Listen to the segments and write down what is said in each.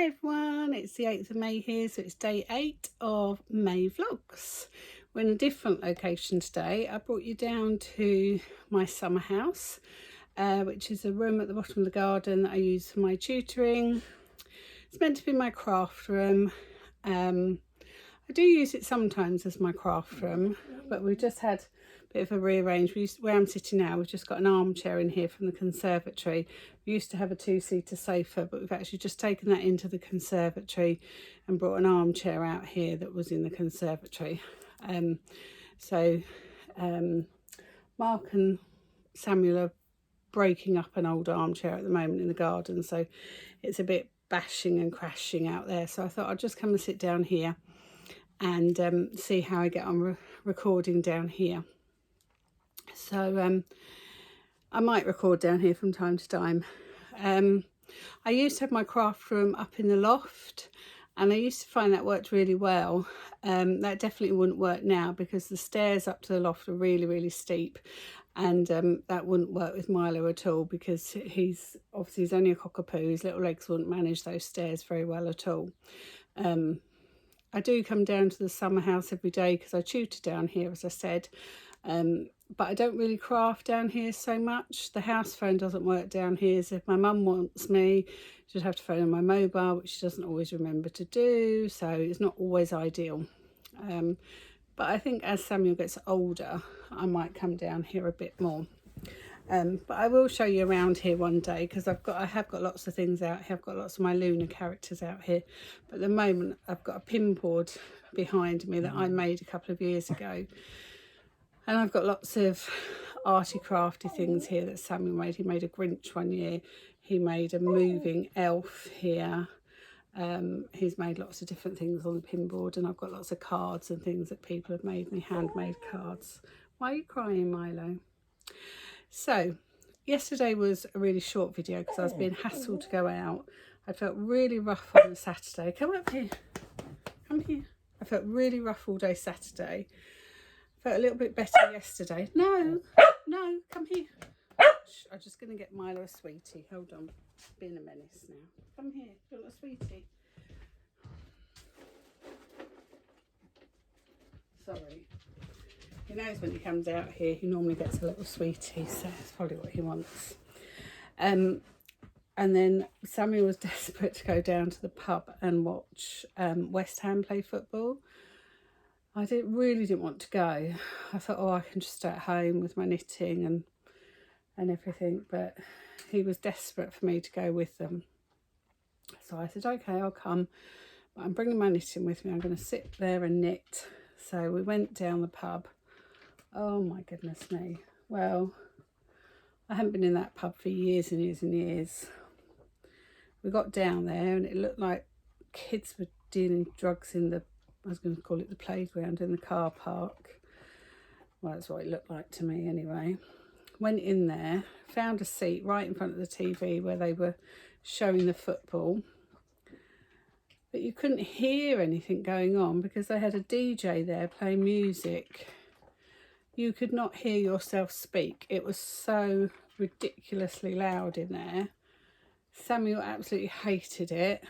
Hi everyone, it's the 8th of May here, so it's day 8 of May vlogs. We're in a different location today. I brought you down to my summer house, which is a room at the bottom of the garden that I use for my tutoring. It's meant to be my craft room. I do use it sometimes as my craft room, but we've just had a bit of a rearrange. Where I'm sitting now, we've just got an armchair in here from the conservatory. We used to have a 2-seater sofa, but we've actually just taken that into the conservatory and brought an armchair out here that was in the conservatory. Mark and Samuel are breaking up an old armchair at the moment in the garden, so it's a bit bashing and crashing out there. So I thought I'd just come and sit down here and see how I get on recording down here. So I might record down here from time to time. I used to have my craft room up in the loft, and I used to find that worked really well. That definitely wouldn't work now because the stairs up to the loft are really steep, and that wouldn't work with Milo at all because he's only a cockapoo. His little legs wouldn't manage those stairs very well at all. I do come down to the summer house every day because I tutor down here, as I said, but I don't really craft down here so much. The house phone doesn't work down here, so if my mum wants me, she'd have to phone on my mobile, which she doesn't always remember to do, so it's not always ideal. But I think as Samuel gets older, I might come down here a bit more. But I will show you around here one day because I have got lots of things out here. I've got lots of my Luna characters out here, but at the moment I've got a pin board behind me that I made a couple of years ago, and I've got lots of arty crafty things here that Samuel made. He made a Grinch one year, he made a moving elf here. He's made lots of different things on the pin board, and I've got lots of cards and things that people have made me, handmade cards. Why are you crying, Milo? So yesterday was a really short video because I was being hassled to go out. I felt really rough on Saturday. Come up here. Come here. I felt really rough all day Saturday. Felt a little bit better yesterday. No, come here. Shh, I'm just going to get Milo a sweetie. Hold on. Being a menace now. Come here. Do you want a sweetie? Sorry. He knows when he comes out here, he normally gets a little sweetie, so that's probably what he wants. And then Samuel was desperate to go down to the pub and watch West Ham play football. I really didn't want to go. I thought, oh, I can just stay at home with my knitting and everything, but he was desperate for me to go with them. So I said, okay, I'll come, but I'm bringing my knitting with me. I'm going to sit there and knit. So we went down the pub. Oh my goodness me. Well, I haven't been in that pub for years and years and years. We got down there and it looked like kids were dealing drugs in the, I was going to call it the playground, in the car park. Well, that's what it looked like to me anyway. Went in there, found a seat right in front of the TV where they were showing the football. But you couldn't hear anything going on because they had a DJ there playing music. You could not hear yourself speak. It was so ridiculously loud in there. Samuel absolutely hated it.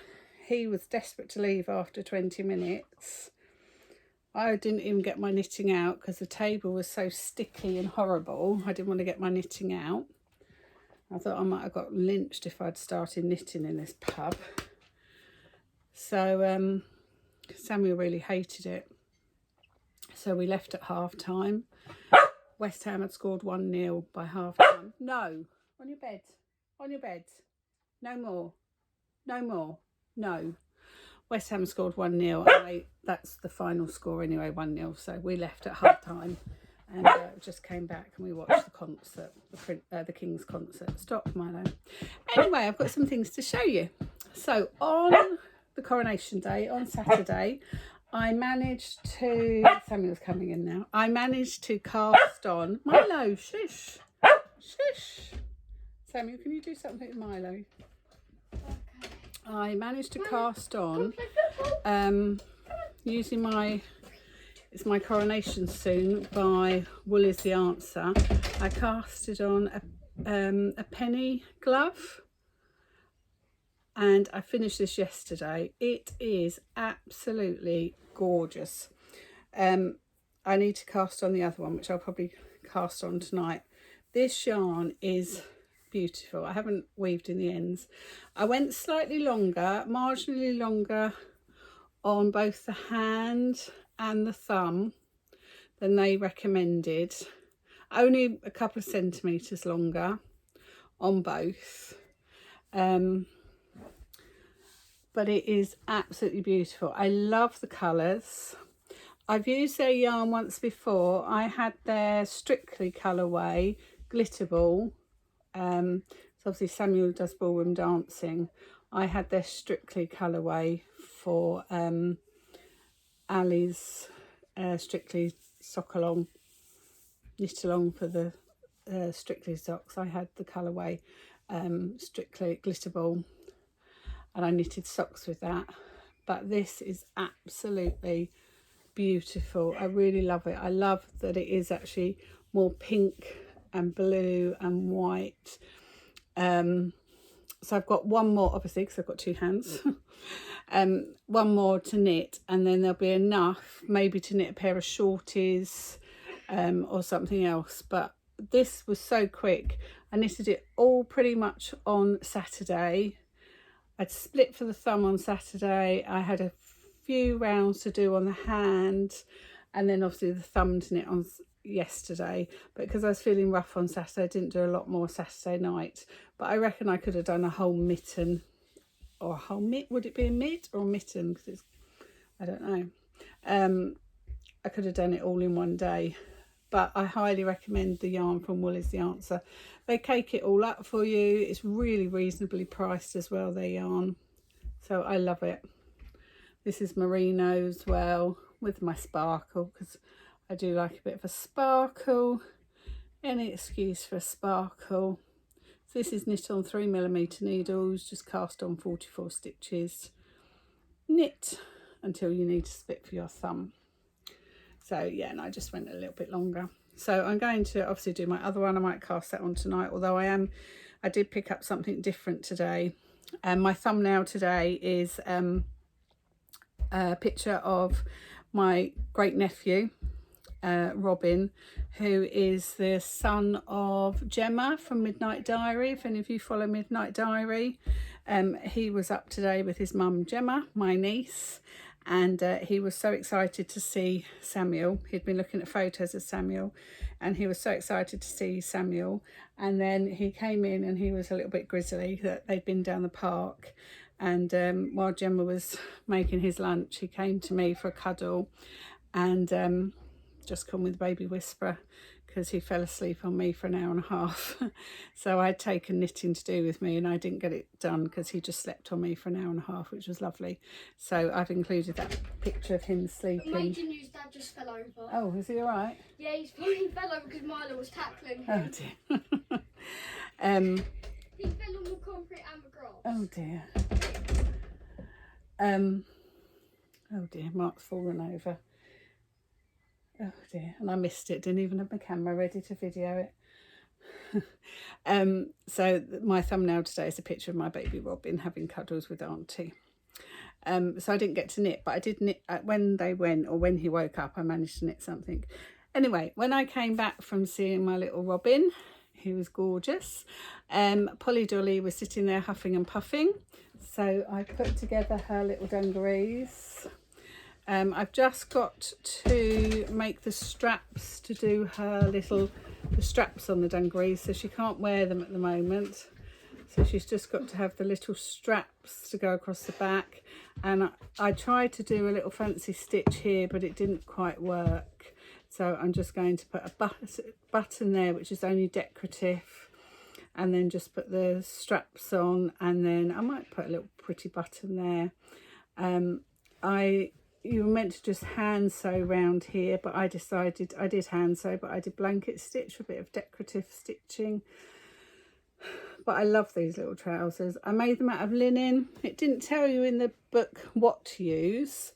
He was desperate to leave after 20 minutes. I didn't even get my knitting out because the table was so sticky and horrible. I didn't want to get my knitting out. I thought I might have got lynched if I'd started knitting in this pub. So Samuel really hated it. So we left at half time. West Ham had scored 1-0 by half time. No, on your bed, on your bed. No more, no more, no. West Ham scored 1-0 and that's the final score anyway, 1-0. So we left at half time and just came back and we watched the concert, the King's concert. Stop, Milo. Anyway, I've got some things to show you. So on the coronation day, on Saturday, I managed to, Samuel's coming in now, I managed to cast on, Milo, shush, shush. Samuel, can you do something with Milo? Okay. I managed to cast on, using it's my coronation soon by Wool is the Answer. I casted on a penny glove. and I finished this yesterday. It is absolutely gorgeous. I need to cast on the other one, which I'll probably cast on tonight. This yarn is beautiful. I haven't weaved in the ends. I went slightly longer, marginally longer on both the hand and the thumb than they recommended. Only a couple of centimetres longer on both. But it is absolutely beautiful. I love the colours. I've used their yarn once before. I had their Strictly colourway glitter ball. So obviously Samuel does ballroom dancing. I had their Strictly colourway for Ali's Strictly sock along, knit along for the Strictly socks. I had the colourway Strictly glitter ball, and I knitted socks with that. But this is absolutely beautiful. I really love it. I love that it is actually more pink and blue and white. So I've got one more, obviously, because I've got two hands. One more to knit, and then there'll be enough maybe to knit a pair of shorties or something else. But this was so quick. I knitted it all pretty much on Saturday. I'd split for the thumb on Saturday. I had a few rounds to do on the hand, and then obviously the thumb to knit on yesterday. But because I was feeling rough on Saturday, I didn't do a lot more Saturday night. But I reckon I could have done a whole mitten, or a whole mitt. Would it be a mitt or a mitten? Because it's, I don't know. I could have done it all in one day. But I highly recommend the yarn from Wool Is The Answer. They cake it all up for you. It's really reasonably priced as well, their yarn. So I love it. This is merino as well, with my sparkle, because I do like a bit of a sparkle. Any excuse for a sparkle. So this is knit on 3mm needles, just cast on 44 stitches. Knit until you need to split for your thumb. So yeah, and I just went a little bit longer. So I'm going to obviously do my other one. I might cast that on tonight, although I did pick up something different today. And my thumbnail today is a picture of my great nephew, Robin, who is the son of Gemma from Midnight Diary. If any of you follow Midnight Diary, he was up today with his mum Gemma, my niece, and he was so excited to see Samuel. He'd been looking at photos of Samuel, and he was so excited to see Samuel. And then he came in and he was a little bit grizzly that they'd been down the park. And while Gemma was making his lunch, he came to me for a cuddle, and just come with baby whisperer, because he fell asleep on me for an hour and a half. So I'd taken knitting to do with me, and I didn't get it done because he just slept on me for an hour and a half, which was lovely. So I've included that picture of him sleeping. Major news, Dad just fell over. Oh, is he all right? Yeah, he fell over because Milo was tackling him. Oh dear. He fell on the concrete and the grass. Oh dear. Oh dear, Mark's fallen over. Oh dear, and I missed it. Didn't even have my camera ready to video it. So my thumbnail today is a picture of my baby Robin having cuddles with Auntie. So I didn't get to knit, but I did knit when they went, or when he woke up, I managed to knit something. Anyway, when I came back from seeing my little Robin, he was gorgeous. Polly Dolly was sitting there huffing and puffing. So I put together her little dungarees. I've just got to make the straps to do her the straps on the dungarees, so she can't wear them at the moment. So she's just got to have the little straps to go across the back. And I tried to do a little fancy stitch here, but it didn't quite work. So I'm just going to put a button there, which is only decorative, and then just put the straps on, and then I might put a little pretty button there. You were meant to just hand sew round here, but I decided, I did hand sew, but I did blanket stitch for a bit of decorative stitching. But I love these little trousers. I made them out of linen. It didn't tell you in the book what to use,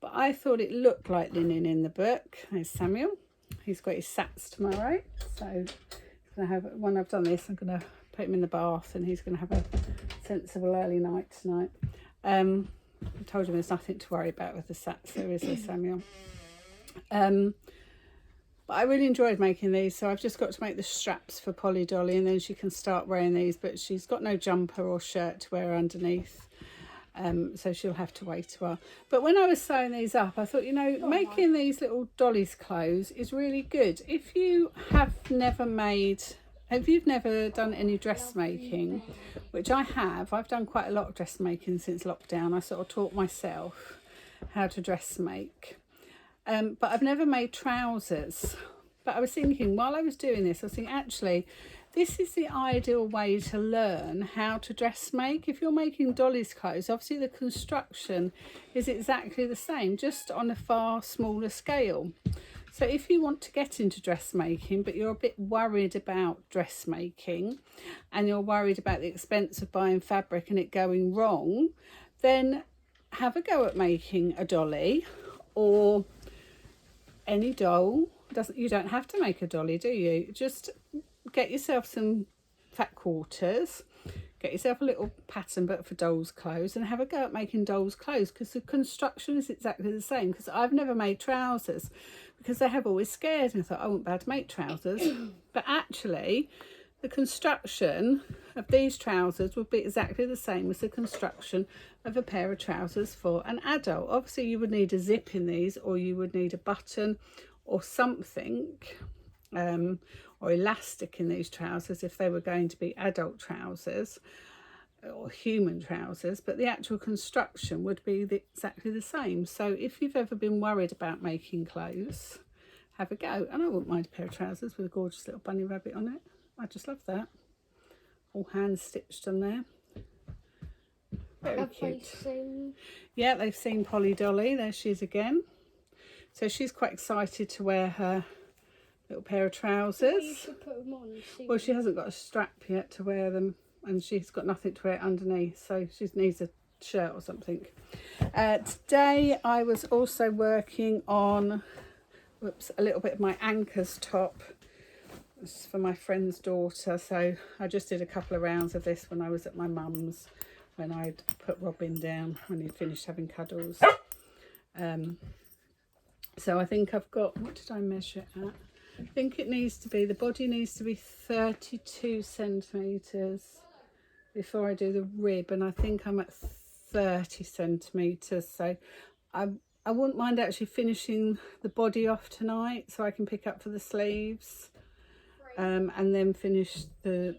but I thought it looked like linen in the book. There's Samuel. He's got his sats tomorrow. So he's gonna have, when I've done this, I'm going to put him in the bath, and he's going to have sensible early night tonight. I told him there's nothing to worry about with the sats, there is there, Samuel. But I really enjoyed making these, so I've just got to make the straps for Polly Dolly, and then she can start wearing these, but she's got no jumper or shirt to wear underneath, so she'll have to wait a while. But when I was sewing these up, I thought, you know, making these little dollies clothes is really good. If you have never made, if you've never done any dressmaking, which I have, I've done quite a lot of dressmaking since lockdown. I sort of taught myself how to dressmake. But I've never made trousers. But I was thinking, while I was doing this, I was thinking, actually, this is the ideal way to learn how to dressmake. If you're making dollies clothes, obviously the construction is exactly the same, just on a far smaller scale. So if you want to get into dressmaking, but you're a bit worried about dressmaking, and you're worried about the expense of buying fabric and it going wrong, then have a go at making a dolly, or any doll. You don't have to make a dolly, do you? Just get yourself some fat quarters, get yourself a little pattern book for dolls' clothes, and have a go at making dolls' clothes, because the construction is exactly the same. Because I've never made trousers, because they have always scared me. I thought I wouldn't be able to make trousers. But actually, the construction of these trousers would be exactly the same as the construction of a pair of trousers for an adult. Obviously, you would need a zip in these, or you would need a button or something, or elastic in these trousers if they were going to be adult trousers or human trousers, but the actual construction would be exactly the same. So if you've ever been worried about making clothes, have a go. And I wouldn't mind a pair of trousers with a gorgeous little bunny rabbit on it. I just love that. All hand stitched on there. Very cute. Yeah, they've seen Polly Dolly. There she is again. So she's quite excited to wear her little pair of trousers. You should put them on. Well, she hasn't got a strap yet to wear them, and she's got nothing to wear underneath, so she needs a shirt or something. Today I was also working on a little bit of my anchors top. This is for my friend's daughter, so I just did a couple of rounds of this when I was at my mum's, when I'd put Robin down when he'd finished having cuddles. So I think I've got, what did I measure at? I think it needs to be, the body needs to be 32 centimetres before I do the rib, and I think I'm at 30 centimetres. So I wouldn't mind actually finishing the body off tonight, so I can pick up for the sleeves, and then finish the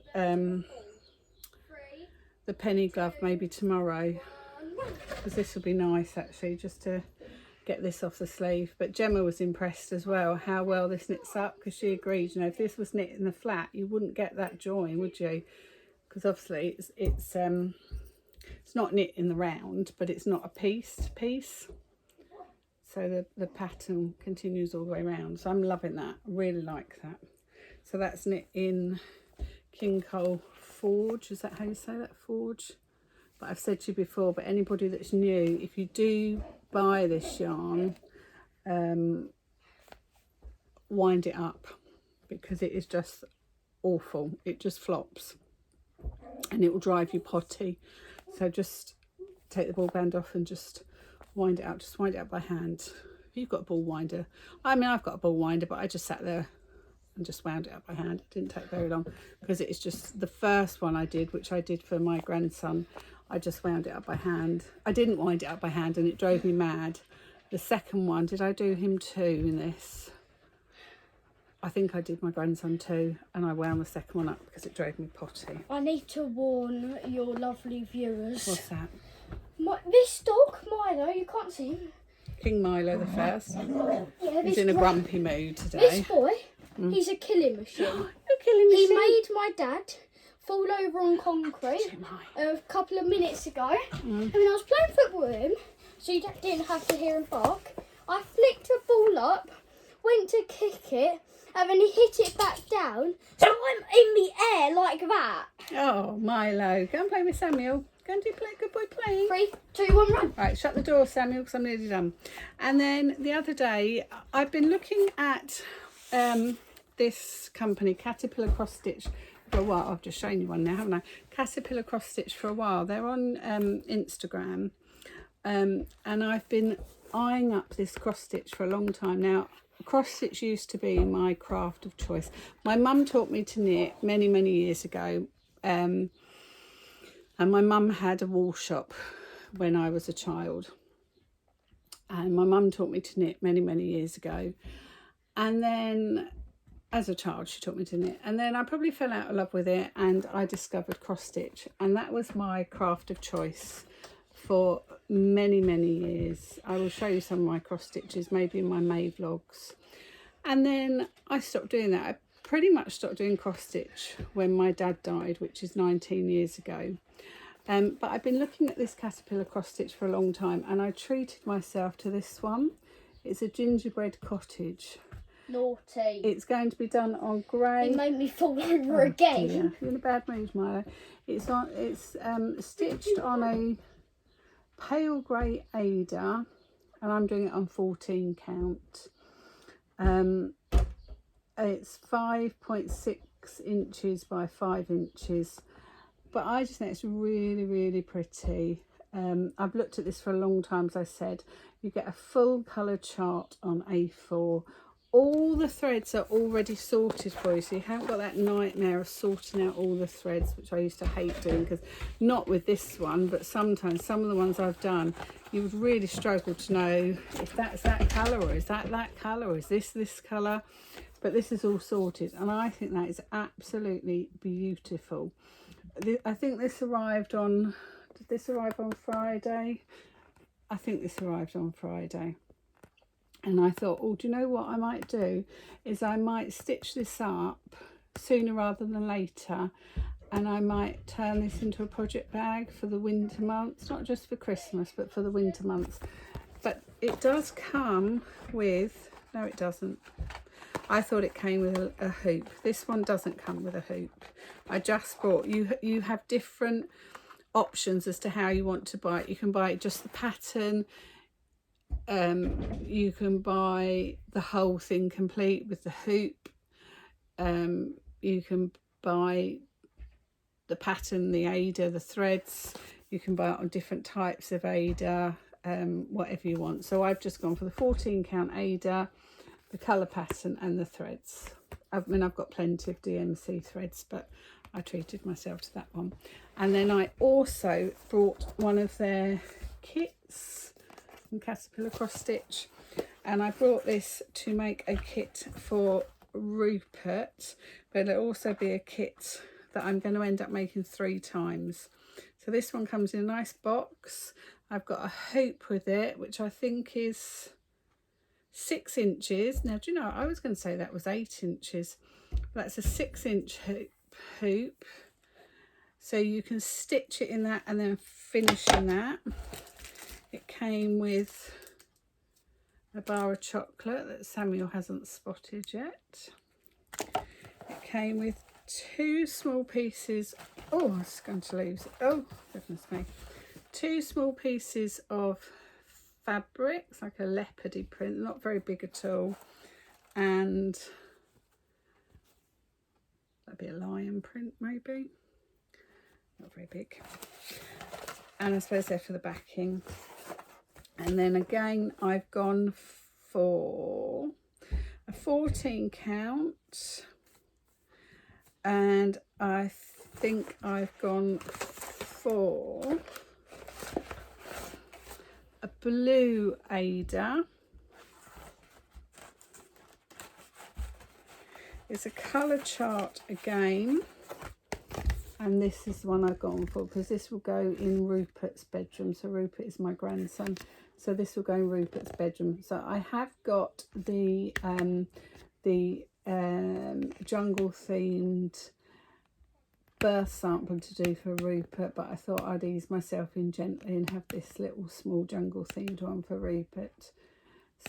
penny glove maybe tomorrow, because this will be nice actually, just to get this off the sleeve. But Gemma was impressed as well how well this knits up, because she agreed, you know, if this was knit in the flat you wouldn't get that join, would you? Because obviously it's not knit in the round, but it's not a piece, so the pattern continues all the way around. So I'm loving that, I really like that. So that's knit in King Cole Forge, is that how you say that, Forge? But I've said to you before, but anybody that's new, if you do buy this yarn, wind it up, because it is just awful. It just flops and it will drive you potty. So just take the ball band off and just wind it up. Just wind it up by hand. If you've got a ball winder, I mean, I've got a ball winder, but I just sat there and just wound it up by hand. It didn't take very long, because it's just the first one I did, which I did for my grandson, I just wound it up by hand. I didn't wind it up by hand and it drove me mad. The second one, did I do him too in this? I think I did my grandson too, and I wound the second one up because it drove me potty. I need to warn your lovely viewers. What's that? This dog, Milo, you can't see him. King Milo the first. Yeah, He's in a grumpy mood today. This boy, he's a killing machine. You're killing me. He made my dad fall over on concrete a couple of minutes ago. And when I was playing football with him, so you didn't have to hear him bark, I flicked a ball up, went to kick it, and then he hit it back down. So I'm in the air like that. Oh, Milo. Go and play with Samuel. Go and do good boy playing. 3, 2, 1, run. Right, shut the door, Samuel, because I'm nearly done. And then the other day, I've been looking at this company, Caterpillar Cross Stitch, for a while. I've just shown you one now, haven't I? Caterpillar cross stitch for a while. They're on Instagram, and I've been eyeing up this cross stitch for a long time now. Cross stitch used to be my craft of choice. My mum taught me to knit many years ago, and my mum had a wool shop when I was a child, and my mum taught me to knit many years ago. And then as a child she taught me to knit, and then I probably fell out of love with it and I discovered cross stitch, and that was my craft of choice for many years. I will show you some of my cross stitches maybe in my May vlogs. And then I stopped doing that. I pretty much stopped doing cross stitch when my dad died, which is 19 years ago. But I've been looking at this Caterpillar cross stitch for a long time, and I treated myself to this one. It's a gingerbread cottage. Naughty. It's going to be done on grey. You made me fall over again. Dear. You're in a bad mood, Milo. It's stitched on a pale grey Ada, and I'm doing it on 14 count. It's 5.6 inches by 5 inches, but I just think it's really pretty. I've looked at this for a long time, as I said. You get a full colour chart on A4. All the threads are already sorted for you, so you haven't got that nightmare of sorting out all the threads, which I used to hate doing, because not with this one, but sometimes some of the ones I've done, you would really struggle to know if that's that colour, or is that colour, or is this colour. But this is all sorted, and I think that is absolutely beautiful. I think this arrived on, did this arrive on Friday? I think this arrived on Friday. And I thought, oh, do you know what I might do? Is I might stitch this up sooner rather than later, and I might turn this into a project bag for the winter months, not just for Christmas, but for the winter months. But it does come with, no it doesn't. I thought it came with a hoop. This one doesn't come with a hoop. I just bought, you have different options as to how you want to buy it. You can buy just the pattern. You can buy the whole thing complete with the hoop. You can buy the pattern, the Ada, the threads. You can buy it on different types of Ada, whatever you want. So I've just gone for the 14 count Ada, the colour pattern and the threads. I mean, I've got plenty of DMC threads, but I treated myself to that one. And then I also brought one of their kits from Caterpillar cross stitch, and I brought this to make a kit for Rupert, but it'll also be a kit that I'm going to end up making 3 times. So this one comes in a nice box. I've got a hoop with it, which I think is 6 inches. Now, do you know, I was going to say that was 8 inches. That's a 6-inch hoop. So you can stitch it in that and then finish in that. It came with a bar of chocolate that Samuel hasn't spotted yet. It came with 2 small pieces. Oh, I was going to lose it. Oh, goodness me. 2 small pieces of fabric. It's like a leopardy print, not very big at all. And that'd be a lion print, maybe. Not very big. And I suppose they're for the backing. And then again, I've gone for a 14 count, and I think I've gone for a blue Ada. It's a colour chart again, and this is the one I've gone for because this will go in Rupert's bedroom. So Rupert is my grandson, so this will go in Rupert's bedroom. So I have got the jungle themed birth sample to do for Rupert, but I thought I'd ease myself in gently and have this little small jungle themed one for Rupert.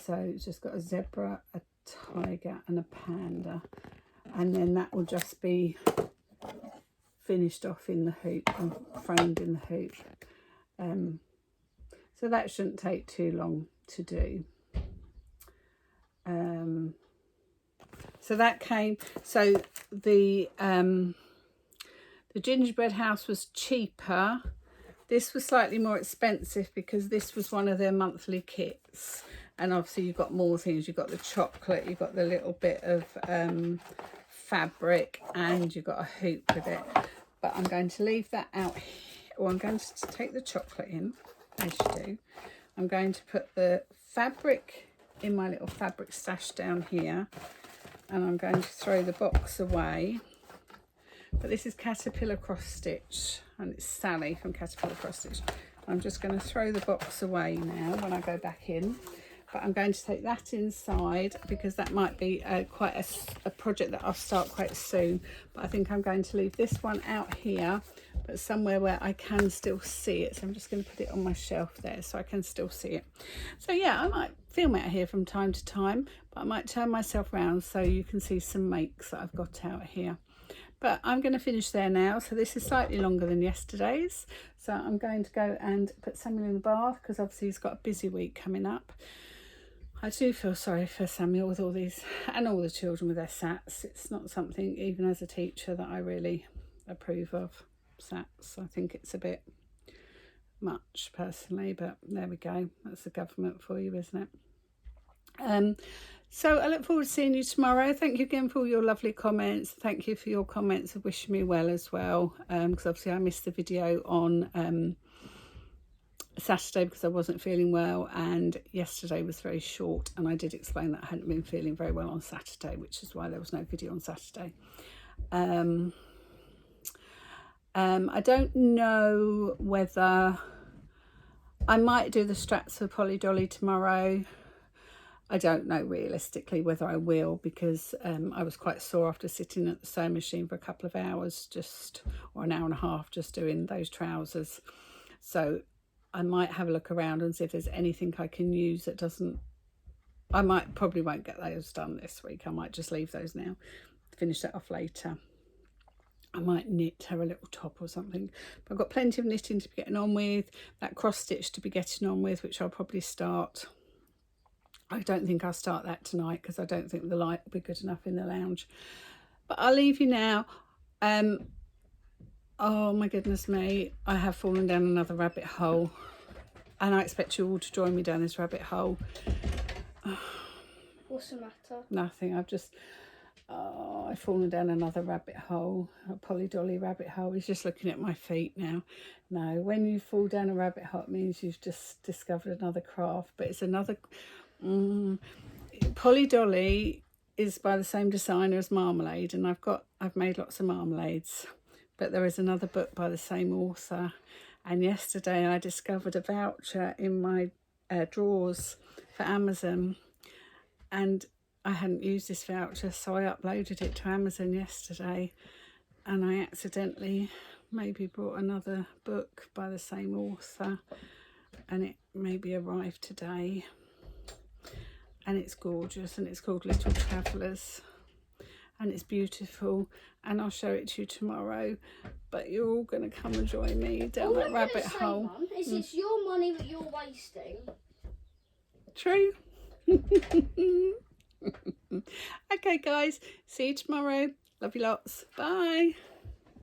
So it's just got a zebra, a tiger and a panda, and then that will just be finished off in the hoop and framed in the hoop. So that shouldn't take too long to do. So that came, so the The gingerbread house was cheaper. This was slightly more expensive because this was one of their monthly kits. And obviously you've got more things. You've got the chocolate, you've got the little bit of fabric, and you've got a hoop with it. But I'm going to leave that out here. Well, I'm going to take the chocolate in, as you do. I'm going to put the fabric in my little fabric stash down here. And I'm going to throw the box away. But this is Caterpillar Cross Stitch, and it's Sally from Caterpillar Cross Stitch. I'm just going to throw the box away now when I go back in. But I'm going to take that inside because that might be quite a project that I'll start quite soon. But I think I'm going to leave this one out here, but somewhere where I can still see it. So I'm just going to put it on my shelf there so I can still see it. So yeah, I might film out here from time to time, but I might turn myself around so you can see some makes that I've got out here. But I'm going to finish there now. So this is slightly longer than yesterday's. So I'm going to go and put Samuel in the bath because obviously he's got a busy week coming up. I do feel sorry for Samuel with all these, and all the children with their SATs. It's not something, even as a teacher, that I really approve of, SATs. I think it's a bit much personally, but there we go. That's the government for you, isn't it? So I look forward to seeing you tomorrow. Thank you again for all your lovely comments. Thank you for your comments of wishing me well as well, because obviously I missed the video on Saturday because I wasn't feeling well, and yesterday was very short, and I did explain that I hadn't been feeling very well on Saturday, which is why there was no video on Saturday. I don't know whether I might do the straps for Polly Dolly tomorrow. I don't know realistically whether I will, because I was quite sore after sitting at the sewing machine for a couple of hours, or an hour and a half, just doing those trousers. So I might have a look around and see if there's anything I can use that doesn't... probably won't get those done this week. I might just leave those now, finish that off later. I might knit her a little top or something. But I've got plenty of knitting to be getting on with, that cross stitch to be getting on with, which I'll probably start. I don't think I'll start that tonight because I don't think the light will be good enough in the lounge. But I'll leave you now. Oh my goodness me, I have fallen down another rabbit hole, and I expect you all to join me down this rabbit hole. What's the matter? Nothing, I've fallen down another rabbit hole, a Polly Dolly rabbit hole. He's just looking at my feet now. No, when you fall down a rabbit hole, it means you've just discovered another craft, but it's another... Polly Dolly is by the same designer as Marmalade, and I've made lots of marmalades, but there is another book by the same author. And yesterday I discovered a voucher in my drawers for Amazon, and I hadn't used this voucher, so I uploaded it to Amazon yesterday, and I accidentally maybe brought another book by the same author, and it maybe arrived today. And it's gorgeous, and it's called Little Travellers, and it's beautiful, and I'll show it to you tomorrow. But you're all going to come and join me down that rabbit hole. Mum, is it's your money that you're wasting. True. Okay guys, see you tomorrow. Love you lots. Bye.